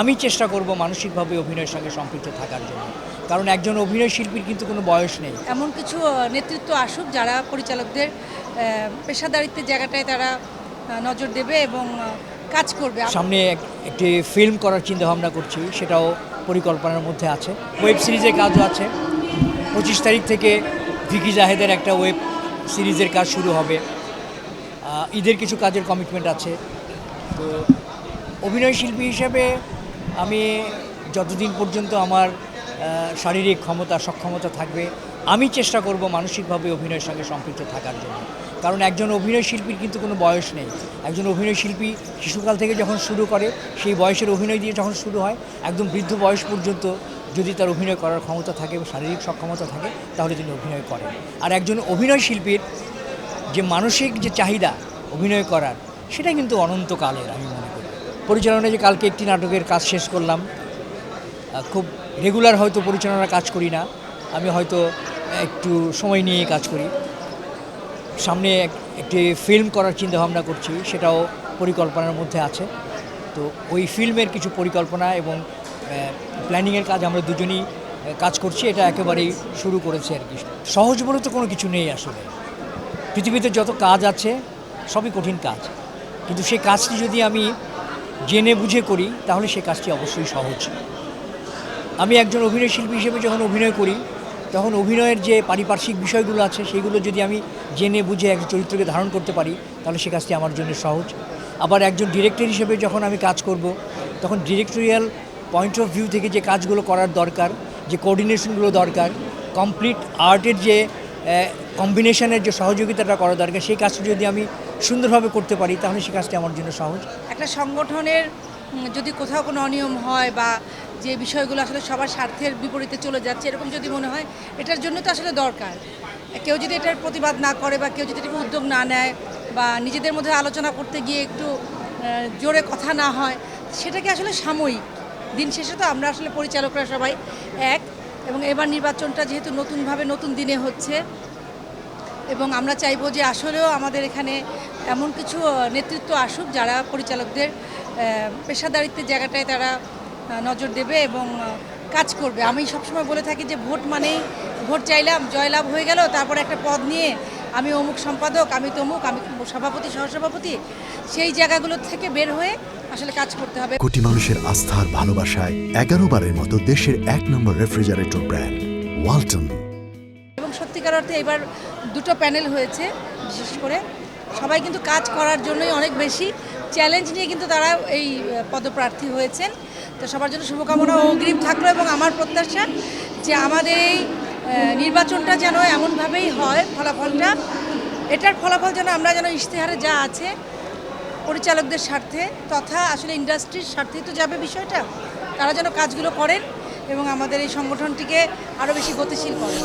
আমি চেষ্টা করব মানসিকভাবে অভিনয়ের সঙ্গে সম্পৃক্ত থাকার জন্য, কারণ একজন অভিনয় শিল্পীর কিন্তু কোনো বয়স নেই। এমন কিছু নেতৃত্ব আসুক যারা পরিচালকদের পেশাদারিত্বের জায়গাটায় তারা নজর দেবে এবং কাজ করবে। সামনে একটি ফিল্ম করার চিন্তাভাবনা করছি, সেটাও পরিকল্পনার মধ্যে আছে। ওয়েব সিরিজের কাজও আছে। 25 তারিখ থেকে ভিকি জাহেদের একটা ওয়েব সিরিজের কাজ শুরু হবে। ঈদের কিছু কাজের কমিটমেন্ট আছে। তো অভিনয় শিল্পী হিসেবে আমি যতদিন পর্যন্ত আমার শারীরিক ক্ষমতা সক্ষমতা থাকবে, আমি চেষ্টা করব মানসিকভাবে অভিনয়ের সঙ্গে সম্পৃক্ত থাকার জন্য, কারণ একজন অভিনয় শিল্পীর কিন্তু কোনো বয়স নেই। একজন অভিনয় শিল্পী শিশুকাল থেকে যখন শুরু করে, সেই বয়সের অভিনয় দিয়ে যখন শুরু হয়, একদম বৃদ্ধ বয়স পর্যন্ত যদি তার অভিনয় করার ক্ষমতা থাকে, শারীরিক সক্ষমতা থাকে, তাহলে তিনি অভিনয় করেন। আর একজন অভিনয় শিল্পীর যে মানসিক যে চাহিদা অভিনয় করার, সেটা কিন্তু অনন্তকালের আমি মনে করি। পরিচালনায় যে কালকে একটি নাটকের কাজ শেষ করলাম, খুব রেগুলার হয়তো পরিচালনার কাজ করি না, আমি হয়তো একটু সময় নিয়ে কাজ করি। সামনে একটি ফিল্ম করার চিন্তাভাবনা করছি, সেটাও পরিকল্পনার মধ্যে আছে। তো ওই ফিল্মের কিছু পরিকল্পনা এবং প্ল্যানিংয়ের কাজ আমরা দুজনেই কাজ করছি, এটা একেবারেই শুরু করেছি আর কি। সহজ বলে তো কোনো কিছু নেই আসলে। পৃথিবীতে যত কাজ আছে সবই কঠিন কাজ, কিন্তু সেই কাজটি যদি আমি জেনে বুঝে করি, তাহলে সেই কাজটি অবশ্যই সহজ। আমি একজন অভিনয় শিল্পী হিসেবে যখন অভিনয় করি, তখন অভিনয়ের যে পারিপার্শ্বিক বিষয়গুলো আছে, সেইগুলো যদি আমি জেনে বুঝে এক চরিত্রকে ধারণ করতে পারি, তাহলে সে কাজটি আমার জন্য সহজ। আবার একজন ডিরেক্টর হিসেবে যখন আমি কাজ করব, তখন ডিরেক্টোরিয়াল পয়েন্ট অফ ভিউ থেকে যে কাজগুলো করার দরকার, যে কোঅর্ডিনেশনগুলো দরকার, কমপ্লিট আর্টের যে কম্বিনেশনের যে সহযোগিতাটা করা দরকার, সেই কাজটি যদি আমি সুন্দরভাবে করতে পারি, তাহলে সেই কাজটি আমার জন্য সহজ। একটা সংগঠনের যদি কোথাও কোনো অনিয়ম হয় বা যে বিষয়গুলো আসলে সবার স্বার্থের বিপরীতে চলে যাচ্ছে, এরকম যদি মনে হয়, এটার জন্য তো আসলে দরকার কেউ যদি এটার প্রতিবাদ না করে বা কেউ যদি এটাকে উদ্যোগ না নেয় বা নিজেদের মধ্যে আলোচনা করতে গিয়ে একটু জোরে কথা না হয়, সেটাকে আসলে সাময়িক। দিন শেষে তো আমরা আসলে পরিচালকরা সবাই এক, এবং এবার নির্বাচনটা যেহেতু নতুনভাবে নতুন দিনে হচ্ছে, এবং আমরা চাইবো যে আসলেও আমাদের এখানে এমন কিছু নেতৃত্ব আসুক যারা পরিচালকদের পেশাদারিত্বের জায়গাটায় তারা নজর দেবে এবং কাজ করবে। আমি সবসময় বলে থাকি যে ভোট মানেই ভোট চাইলাম, জয়লাভ হয়ে গেল, তারপরে একটা পদ নিয়ে আমি অমুক সম্পাদক, আমি তমুক, আমি সভাপতি, সহসভাপতি, সেই জায়গাগুলো থেকে বের হয়ে আসলে কাজ করতে হবে। কোটি মানুষের আস্থার ভালোবাসায় 11 বারের মতো দেশের 1 নম্বর রেফ্রিজারেটর ব্র্যান্ড ওয়ালটন। এবং সত্যিকার অর্থে এবার দুটো প্যানেল হয়েছে, বিশেষ করে সবাই কিন্তু কাজ করার জন্যই অনেক বেশি চ্যালেঞ্জ নিয়ে কিন্তু তারা এই পদপ্রার্থী হয়েছেন। তো সবার জন্য শুভকামনা ও অগ্রিম থাকলো, এবং আমার প্রত্যাশা যে আমাদের এই নির্বাচনটা যেন এমনভাবেই হয়, ফলাফলটা, এটার ফলাফল যেন আমরা যেন ইশতেহারে যা আছে পরিচালকদের স্বার্থে তথা আসলে ইন্ডাস্ট্রির স্বার্থেই তো যাবে বিষয়টা, তারা যেন কাজগুলো করেন এবং আমাদের এই সংগঠনটিকে আরও বেশি গতিশীল করেন।